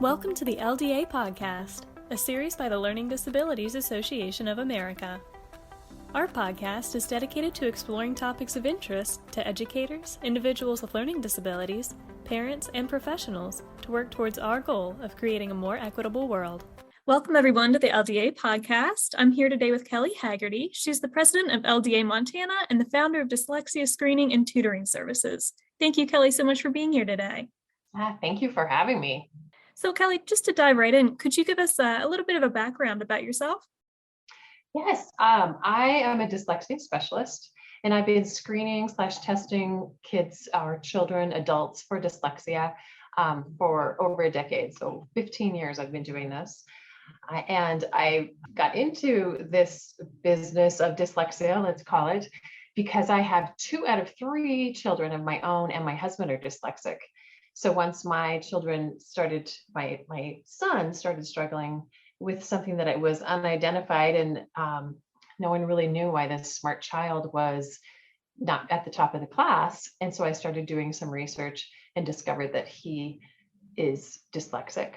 Welcome to the LDA Podcast, a series by the Learning Disabilities Association of America. Our podcast is dedicated to exploring topics of interest to educators, individuals with learning disabilities, parents, and professionals to work towards our goal of creating a more equitable world. Welcome, everyone, to the LDA Podcast. I'm here today with Kelly Haggerty. She's the president of LDA Montana and the founder of Dyslexia Screening and Tutoring Services. Thank you, Kelly, so much for being here today. Thank you for having me. So Kelly, just to dive right in, could you give us a little bit of a background about yourself? Yes, I am a dyslexia specialist, and I've been screening / testing kids or children, adults for dyslexia for over a decade. So 15 years I've been doing this. And I got into this business of dyslexia, let's call it, because I have 2 out of 3 children of my own, and my husband are dyslexic. So once my children started, my son started struggling with something that it was unidentified, and no one really knew why this smart child was not at the top of the class. And so I started doing some research and discovered that he is dyslexic.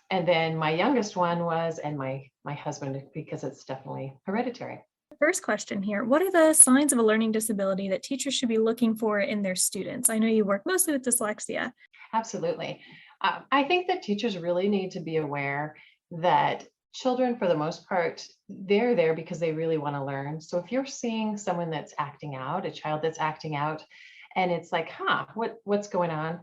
And then my youngest one was, and my husband, because it's definitely hereditary. First question here, what are the signs of a learning disability that teachers should be looking for in their students? I know you work mostly with dyslexia. Absolutely. I think that teachers really need to be aware that children, for the most part, they're there because they really want to learn. So if you're seeing someone that's acting out, a child that's acting out, and it's like, what's going on?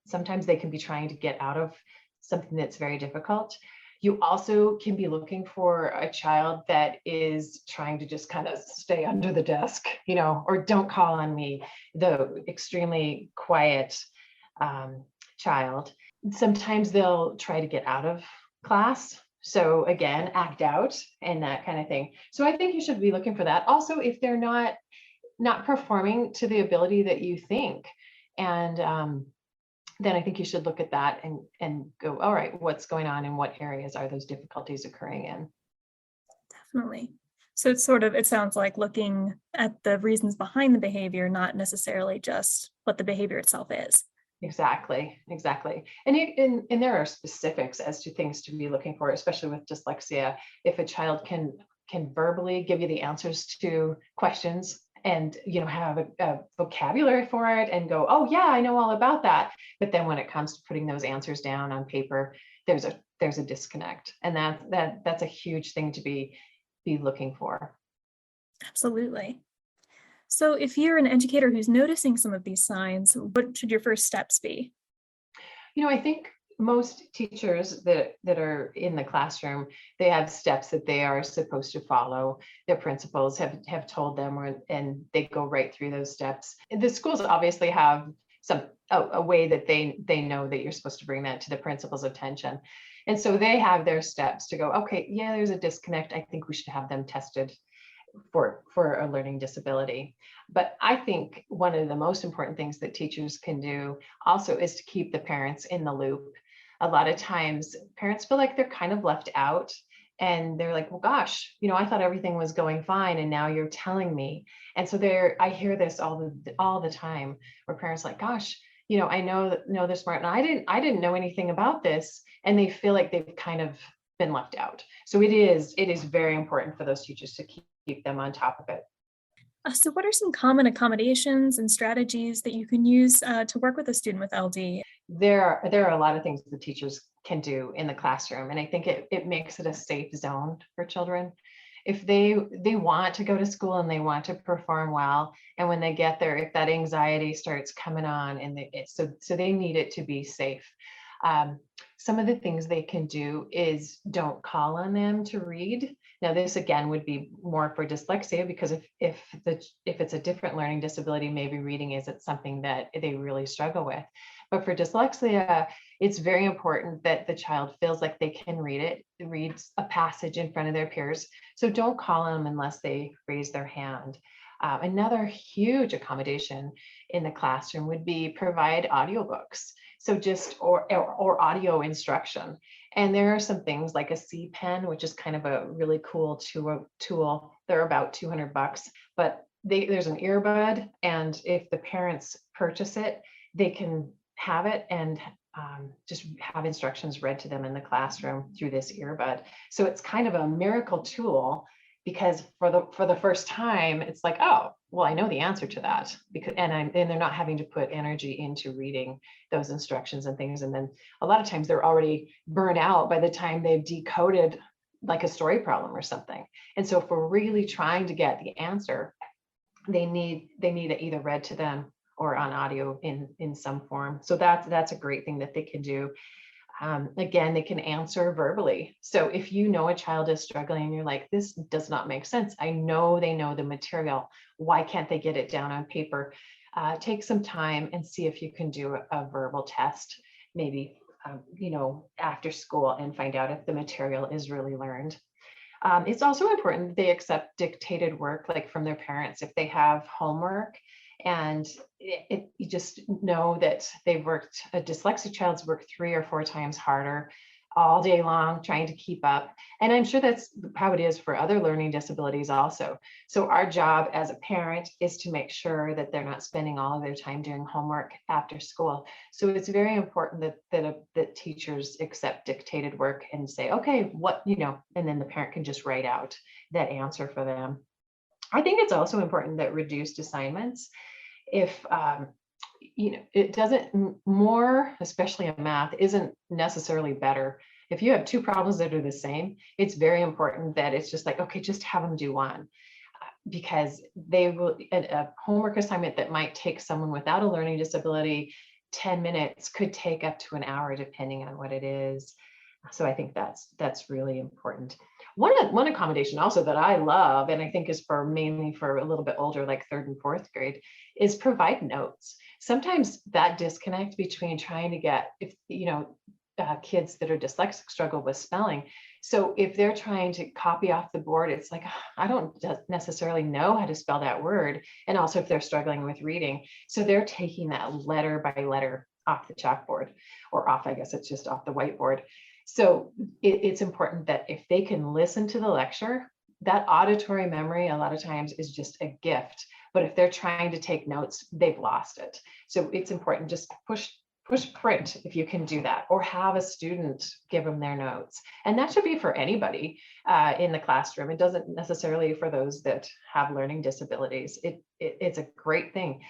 Sometimes they can be trying to get out of something that's very difficult. You also can be looking for a child that is trying to just kind of stay under the desk, or don't call on me, the extremely quiet child. Sometimes they'll try to get out of class. So again, act out and that kind of thing. So I think you should be looking for that. Also, if they're not performing to the ability that you think, and then I think you should look at that and go, all right, what's going on, and what areas are those difficulties occurring in? Definitely. So it sounds like looking at the reasons behind the behavior, not necessarily just what the behavior itself is. Exactly. And there are specifics as to things to be looking for, especially with dyslexia. If a child can verbally give you the answers to questions, and have a vocabulary for it, and go, oh yeah, I know all about that. But then when it comes to putting those answers down on paper, there's a disconnect, and that's a huge thing to be looking for. Absolutely. So if you're an educator who's noticing some of these signs, what should your first steps be? I think most teachers that are in the classroom, they have steps that they are supposed to follow. Their principals have told them, and they go right through those steps. The schools obviously have a way that they know that you're supposed to bring that to the principal's attention. And so they have their steps to go, okay, yeah, there's a disconnect. I think we should have them tested for a learning disability. But I think one of the most important things that teachers can do also is to keep the parents in the loop. A lot of times parents feel like they're kind of left out, and they're like, well, gosh, I thought everything was going fine, and now you're telling me. And so I hear this all the time, where parents are like, gosh, I know they're smart, and I didn't know anything about this, and they feel like they've kind of been left out. So it is very important for those teachers to keep them on top of it. So what are some common accommodations and strategies that you can use to work with a student with LD? There are a lot of things the teachers can do in the classroom, and I think it makes it a safe zone for children. If they want to go to school and they want to perform well, and when they get there, if that anxiety starts coming on, and so they need it to be safe. Some of the things they can do is don't call on them to read. Now, this again would be more for dyslexia, because if it's a different learning disability, maybe reading isn't something that they really struggle with. But for dyslexia, it's very important that the child feels like they can read a passage in front of their peers. So don't call on them unless they raise their hand. Another huge accommodation in the classroom would be provide audiobooks. So or audio instruction. And there are some things like a C pen, which is kind of a really cool tool. They're about $200, but there's an earbud, and if the parents purchase it, they can have it and just have instructions read to them in the classroom through this earbud. So it's kind of a miracle tool, because for the first time, it's like, oh, well, I know the answer to that, because and they're not having to put energy into reading those instructions and things. And then a lot of times they're already burnt out by the time they've decoded like a story problem or something. And so if we're really trying to get the answer, they need it either read to them or on audio in some form. So that's a great thing that they can do. Again, they can answer verbally. So if you know a child is struggling and you're like, this does not make sense, I know they know the material, why can't they get it down on paper? Take some time and see if you can do a verbal test, maybe after school, and find out if the material is really learned. It's also important that they accept dictated work, like from their parents, if they have homework. And you just know that they've worked, a dyslexic child's worked 3 or 4 times harder all day long trying to keep up. And I'm sure that's how it is for other learning disabilities also. So our job as a parent is to make sure that they're not spending all of their time doing homework after school. So it's very important that teachers accept dictated work and say, okay, what, and then the parent can just write out that answer for them. I think it's also important that reduced assignments, if it doesn't, more, especially in math, isn't necessarily better. If you have 2 problems that are the same, it's very important that it's just like, okay, just have them do one, because they will, a homework assignment that might take someone without a learning disability 10 minutes could take up to an hour, depending on what it is. So I think that's really important. One accommodation also that I love, and I think is mainly for a little bit older, like 3rd and 4th grade, is provide notes. Sometimes that disconnect between trying to get, kids that are dyslexic struggle with spelling. So if they're trying to copy off the board, it's like, I don't necessarily know how to spell that word. And also if they're struggling with reading, so they're taking that letter by letter off the chalkboard, or off, I guess it's just off the whiteboard. So it's important that if they can listen to the lecture, that auditory memory a lot of times is just a gift. But if they're trying to take notes, they've lost it. So it's important, just push print if you can do that, or have a student give them their notes. And that should be for anybody in the classroom. It doesn't necessarily for those that have learning disabilities. It's a great thing.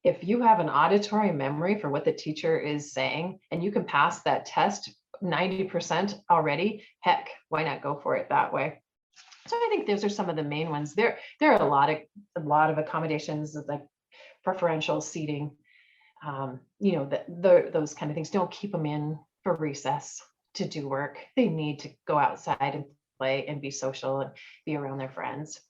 If you have an auditory memory for what the teacher is saying, and you can pass that test 90% already, heck, why not go for it that way? So I think those are some of the main ones. There are a lot of accommodations, like preferential seating, those kind of things. Don't keep them in for recess to do work. They need to go outside and play and be social and be around their friends.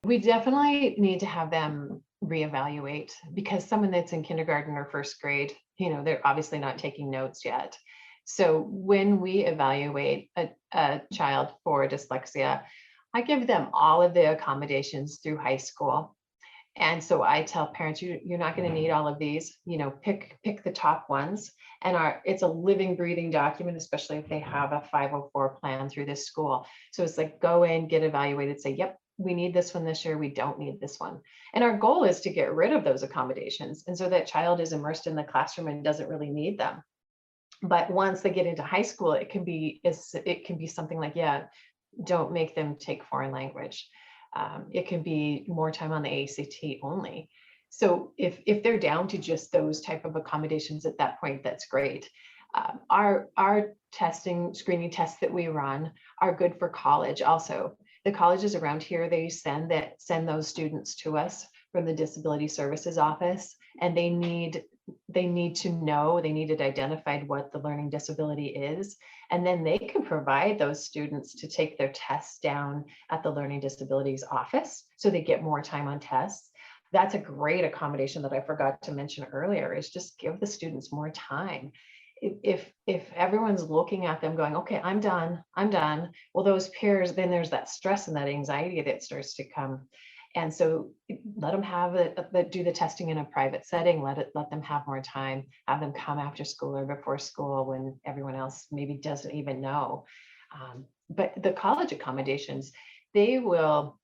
We definitely need to have them reevaluate, because someone that's in kindergarten or 1st grade, they're obviously not taking notes yet. So when we evaluate a child for dyslexia, I give them all of the accommodations through high school. And so I tell parents, you're not going to need all of these, pick the top ones. And it's a living, breathing document, especially if they have a 504 plan through this school. So it's like, go in, get evaluated, say, yep, we need this one this year, we don't need this one. And our goal is to get rid of those accommodations. And so that child is immersed in the classroom and doesn't really need them. But once they get into high school, it can be something like, yeah, don't make them take foreign language. It can be more time on the ACT only. So if they're down to just those type of accommodations at that point, that's great. Our screening tests that we run are good for college also. The colleges around here, they send those students to us from the Disability Services Office, and they need it identified what the learning disability is, and then they can provide those students to take their tests down at the Learning Disabilities Office, so they get more time on tests. That's a great accommodation that I forgot to mention earlier, is just give the students more time. If everyone's looking at them going, okay, I'm done, well, those peers, then there's that stress and that anxiety that starts to come. And so let them do the testing in a private setting, let them have more time, have them come after school or before school when everyone else maybe doesn't even know. But the college accommodations, they will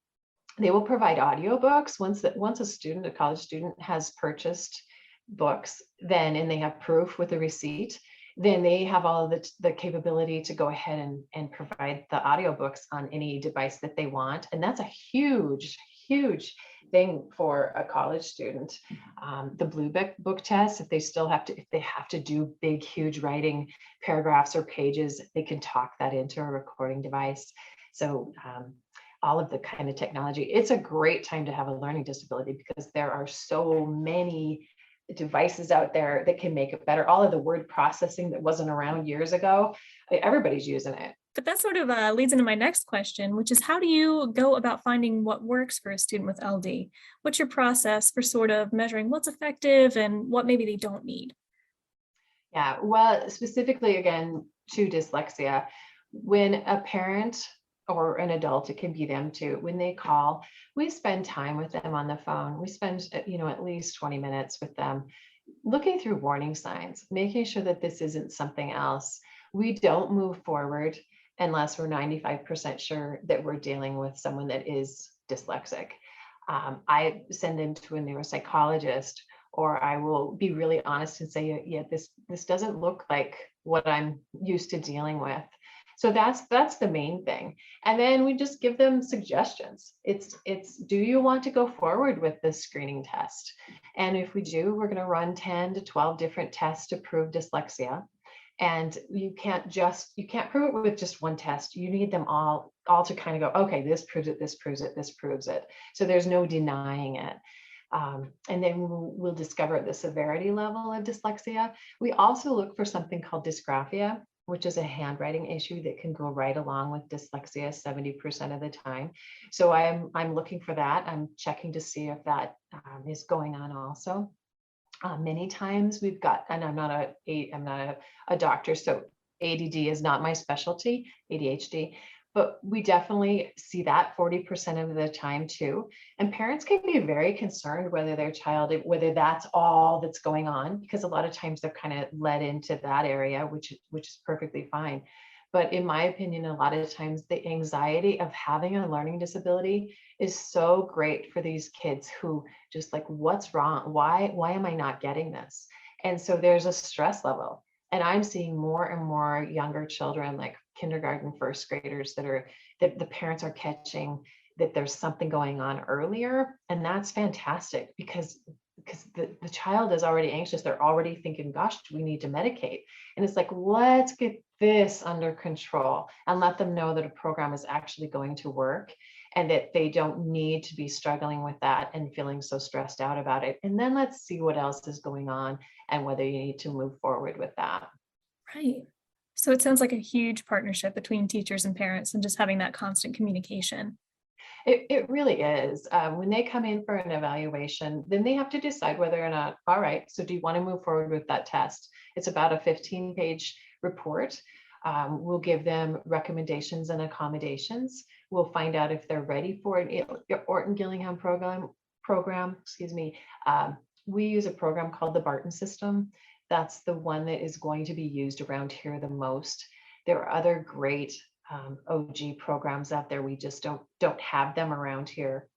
provide audiobooks once a college student has purchased books, and they have proof with a receipt, then they have all of the capability to go ahead and provide the audiobooks on any device that they want. And that's a huge, huge thing for a college student. The blue book test, if they have to do big, huge writing paragraphs or pages, they can talk that into a recording device. So all of the kind of technology, it's a great time to have a learning disability because there are so many devices out there that can make it better. All of the word processing that wasn't around years ago, everybody's using it. But that sort of leads into my next question, which is how do you go about finding what works for a student with LD? What's your process for sort of measuring what's effective and what maybe they don't need? Yeah, well, specifically again to dyslexia, when a parent or an adult, it can be them too, when they call, we spend time with them on the phone. We spend, at least 20 minutes with them, looking through warning signs, making sure that this isn't something else. We don't move forward unless we're 95% sure that we're dealing with someone that is dyslexic. I send them to a neuropsychologist, or I will be really honest and say, yeah, this doesn't look like what I'm used to dealing with. So that's the main thing. And then we just give them suggestions. It's do you want to go forward with this screening test? And if we do, we're going to run 10 to 12 different tests to prove dyslexia. And you can't prove it with just one test. You need them all to kind of go, okay, this proves it, this proves it, this proves it. So there's no denying it. And then we'll discover the severity level of dyslexia. We also look for something called dysgraphia, which is a handwriting issue that can go right along with dyslexia 70% of the time. So I'm looking for that. I'm checking to see if that is going on also. Many times we've got, and I'm not a doctor, so ADD is not my specialty, ADHD, but we definitely see that 40% of the time too. And parents can be very concerned whether their child, whether that's all that's going on, because a lot of times they're kind of led into that area, which is perfectly fine. But in my opinion, a lot of times the anxiety of having a learning disability is so great for these kids who just like, what's wrong? Why am I not getting this? And so there's a stress level. And I'm seeing more and more younger children, like kindergarten, first graders, that the parents are catching that there's something going on earlier. And that's fantastic because the child is already anxious. They're already thinking, gosh, we need to medicate. And it's like, let's get this under control and let them know that a program is actually going to work and that they don't need to be struggling with that and feeling so stressed out about it. And then let's see what else is going on and whether you need to move forward with that. Right. So it sounds like a huge partnership between teachers and parents and just having that constant communication. It really is. When they come in for an evaluation, then they have to decide whether or not, all right, so do you want to move forward with that test? It's about a 15-page report. We'll give them recommendations and accommodations. We'll find out if they're ready for an Orton-Gillingham program. Excuse me. We use a program called the Barton system. That's the one that is going to be used around here the most. There are other great OG programs out there. We just don't have them around here.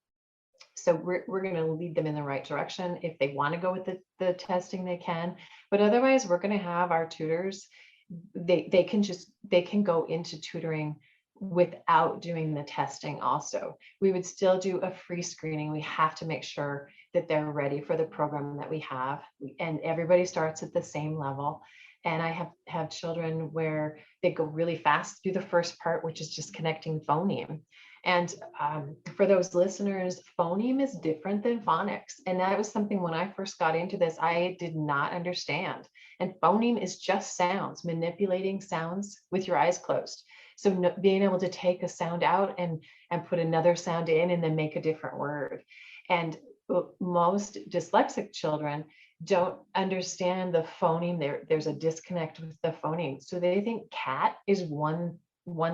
So we're going to lead them in the right direction. If they want to go with the testing, they can. But otherwise, we're going to have our tutors. They can go into tutoring without doing the testing also. We would still do a free screening. We have to make sure that they're ready for the program that we have. And everybody starts at the same level. And I have children where they go really fast through the first part, which is just connecting phoneme. And for those listeners, phoneme is different than phonics. And that was something when I first got into this, I did not understand. And phoneme is just sounds, manipulating sounds with your eyes closed. So being able to take a sound out and put another sound in and then make a different word. And most dyslexic children don't understand the phoneme. There's a disconnect with the phoneme. So they think cat is one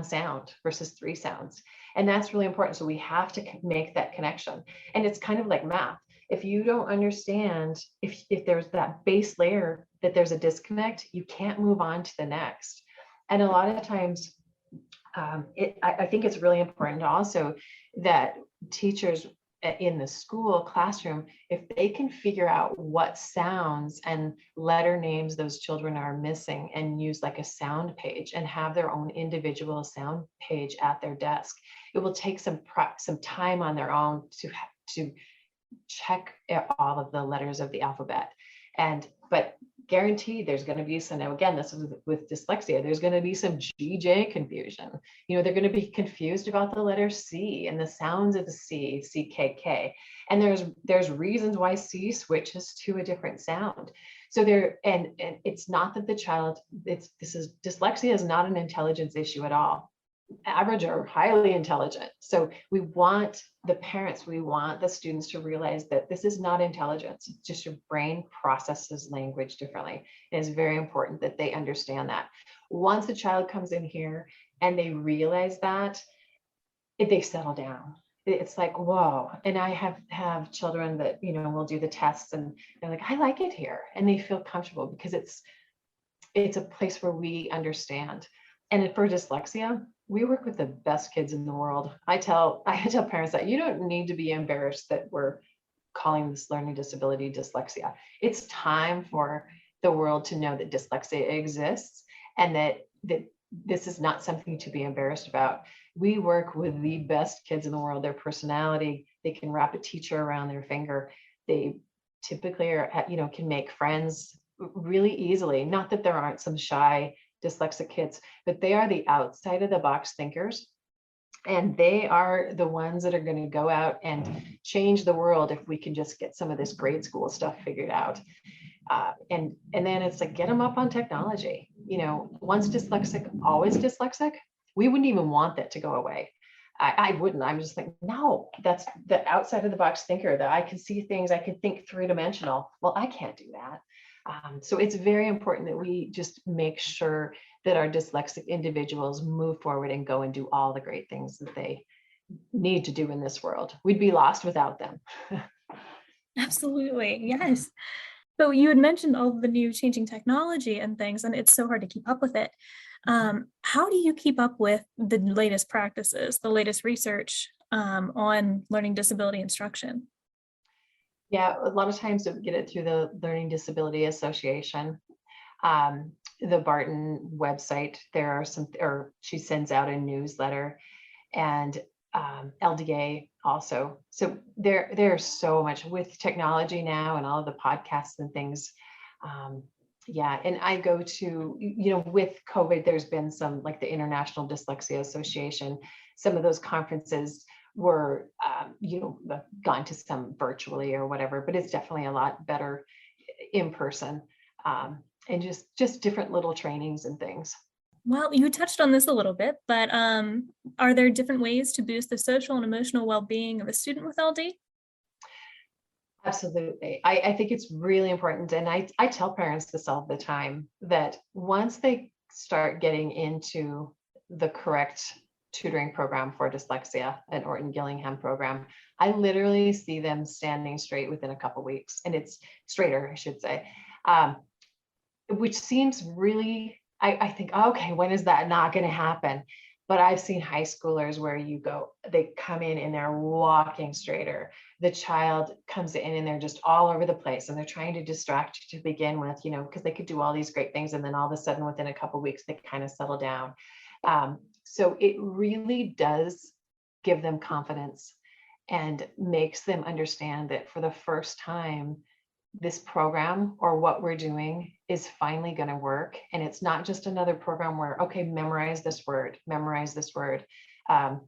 sound versus three sounds. And that's really important. So we have to make that connection. And it's kind of like math. If you don't understand, if there's that base layer that there's a disconnect, you can't move on to the next. And a lot of times, I think it's really important also that teachers in the school classroom, if they can figure out what sounds and letter names those children are missing and use like a sound page and have their own individual sound page at their desk, it will take some time on their own to check all of the letters of the alphabet. But guaranteed there's going to be some, now again, this is with dyslexia, there's going to be some GJ confusion. They're going to be confused about the letter C and the sounds of the C, CKK. And there's reasons why C switches to a different sound. So and it's not that the child, dyslexia is not an intelligence issue at all. Average or highly intelligent. So we want the parents, we want the students to realize that this is not intelligence. It's just your brain processes language differently. And it's very important that they understand that. Once the child comes in here and they realize that, they settle down. It's like, whoa. And I have children that, will do the tests and they're like, I like it here. And they feel comfortable because it's a place where we understand. And for dyslexia, we work with the best kids in the world. I tell parents that you don't need to be embarrassed that we're calling this learning disability dyslexia. It's time for the world to know that dyslexia exists and that this is not something to be embarrassed about. We work with the best kids in the world. Their personality, they can wrap a teacher around their finger. They typically can make friends really easily. Not that there aren't some shy dyslexic kids, but they are the outside of the box thinkers. And they are the ones that are going to go out and change the world if we can just get some of this grade school stuff figured out. And then it's like, get them up on technology. Once dyslexic, always dyslexic. We wouldn't even want that to go away. I wouldn't. I'm just like, no, that's the outside of the box thinker, that I can see things, I can think 3-dimensional. Well, I can't do that. So it's very important that we just make sure that our dyslexic individuals move forward and go and do all the great things that they need to do in this world. We'd be lost without them. Absolutely. Yes. So you had mentioned all the new changing technology and things, and it's so hard to keep up with it. How do you keep up with the latest practices, the latest research on learning disability instruction? Yeah, a lot of times we get it through the Learning Disability Association, the Barton website. There are or she sends out a newsletter, and LDA also. So there's so much with technology now and all of the podcasts and things. Yeah, and I go to, with COVID, there's been some, like the International Dyslexia Association, some of those conferences were, gone to some virtually or whatever, but it's definitely a lot better in person, and just different little trainings and things. Well, you touched on this a little bit, but are there different ways to boost the social and emotional well-being of a student with LD? Absolutely. I think it's really important. And I tell parents this all the time, that once they start getting into the correct tutoring program for dyslexia, an Orton Gillingham program, I literally see them standing straight within a couple of weeks, and it's straighter, I should say, which seems really, I think, okay, when is that not going to happen? But I've seen high schoolers where they come in and they're walking straighter. The child comes in and they're just all over the place, and they're trying to distract you to begin with, because they could do all these great things. And then all of a sudden, within a couple of weeks, they kind of settle down. So it really does give them confidence and makes them understand that for the first time, this program or what we're doing is finally going to work. And it's not just another program where, okay, memorize this word. So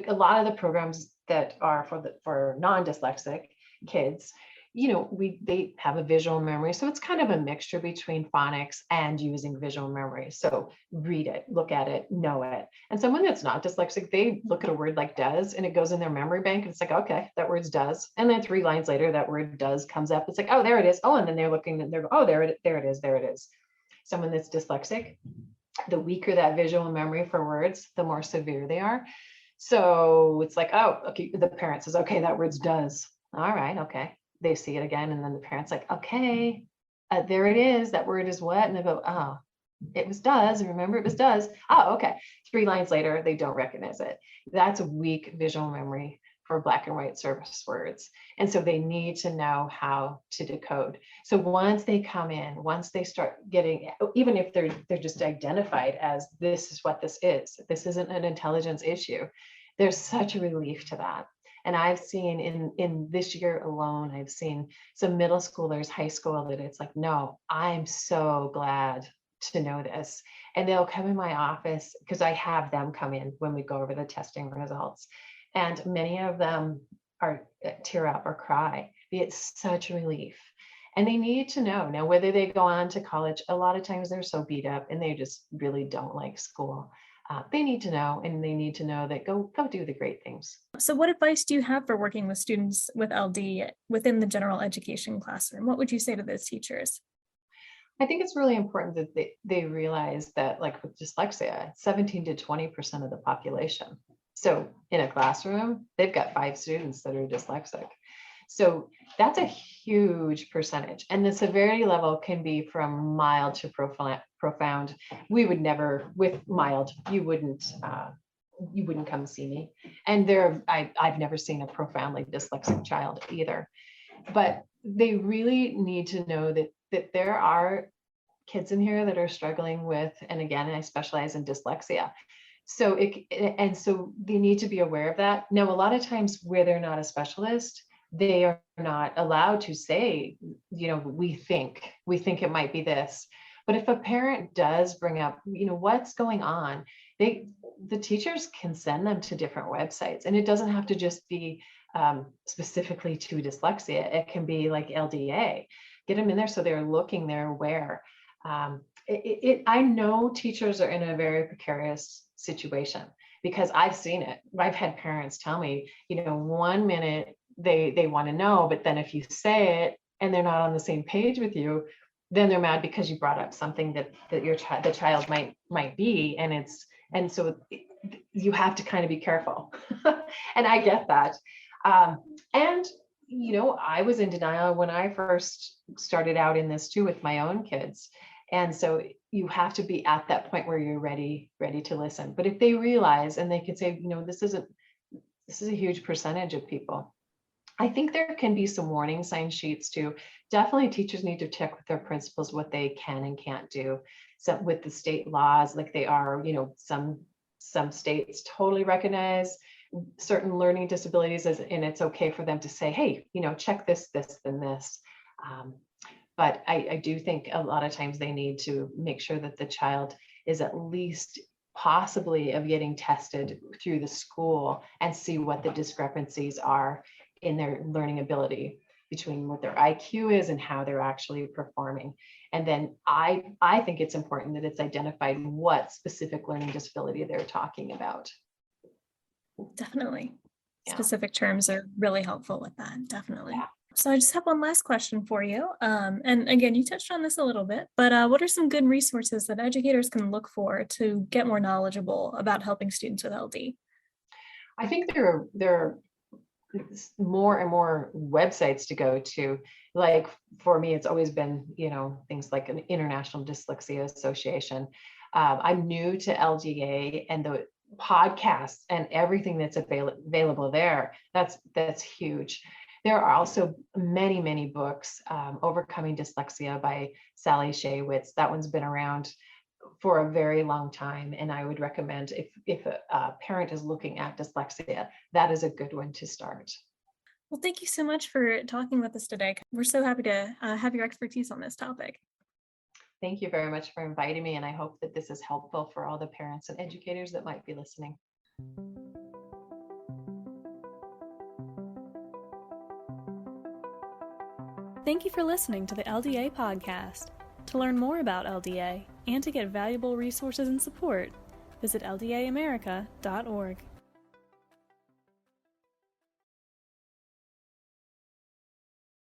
a lot of the programs that are for non-dyslexic kids, they have a visual memory. So it's kind of a mixture between phonics and using visual memory. So read it, look at it, know it. And someone that's not dyslexic, they look at a word like does, and it goes in their memory bank. And it's like, okay, that word's does. And then 3 lines later, that word does comes up. It's like, oh, there it is. Oh, and then they're looking and they're, oh, there it is. Someone that's dyslexic, the weaker that visual memory for words, the more severe they are. So it's like, oh, okay, the parent says, okay, that word's does. All right, okay. They see it again, and then the parent's like, okay, there it is. That word is what? And they go, oh, it was does. Remember, it was does. Oh, okay. 3 lines later, they don't recognize it. That's a weak visual memory for black and white service words. And so they need to know how to decode. So once they come in, once they start getting, even if they're just identified as this is what this isn't an intelligence issue, there's such a relief to that. And I've seen in this year alone, I've seen some middle schoolers, high school, that it's like, no, I'm so glad to know this. And they'll come in my office because I have them come in when we go over the testing results. And many of them are tear up or cry. It's such a relief. And they need to know now whether they go on to college. A lot of times they're so beat up and they just really don't like school. They need to know, and they need to know that go do the great things. So what advice do you have for working with students with LD within the general education classroom? What would you say to those teachers? I think it's really important that they realize that, like with dyslexia, 17 to 20% of the population. So in a classroom, they've got 5 students that are dyslexic. So that's a huge percentage. And the severity level can be from mild to profound. We would never, with mild, you wouldn't come see me. And I've never seen a profoundly dyslexic child either. But they really need to know that there are kids in here that are struggling with, and again, I specialize in dyslexia. So so they need to be aware of that. Now, a lot of times where they're not a specialist, they are not allowed to say, we think it might be this. But if a parent does bring up, what's going on, the teachers can send them to different websites, and it doesn't have to just be specifically to dyslexia. It can be like LDA. Get them in there so they're looking, they're aware. I know teachers are in a very precarious situation because I've seen it. I've had parents tell me, 1 minute they want to know, but then if you say it and they're not on the same page with you, then they're mad because you brought up something that the child might be, and so you have to kind of be careful. And I get that. And I was in denial when I first started out in this too with my own kids. And so you have to be at that point where you're ready to listen. But if they realize, and they can say, this is a huge percentage of people. I think there can be some warning sign sheets too. Definitely teachers need to check with their principals what they can and can't do. So with the state laws, like they are, some states totally recognize certain learning disabilities and it's okay for them to say, hey, check this, and this. But I do think a lot of times they need to make sure that the child is at least possibly of getting tested through the school and see what the discrepancies are in their learning ability between what their IQ is and how they're actually performing. And then I think it's important that it's identified what specific learning disability they're talking about. Definitely. Yeah. Specific terms are really helpful with that. Definitely. Yeah. So I just have one last question for you. And again, you touched on this a little bit, but what are some good resources that educators can look for to get more knowledgeable about helping students with LD? I think there are more and more websites to go to. Like for me, it's always been, things like an International Dyslexia Association. I'm new to LDA, and the podcasts and everything that's available there, that's huge. There are also many, many books. Overcoming Dyslexia by Sally Shaywitz. That one's been around for a very long time. And I would recommend if a parent is looking at dyslexia, that is a good one to start. Well, thank you so much for talking with us today. We're so happy to have your expertise on this topic. Thank you very much for inviting me. And I hope that this is helpful for all the parents and educators that might be listening. Thank you for listening to the LDA podcast. To learn more about LDA and to get valuable resources and support, visit ldaamerica.org.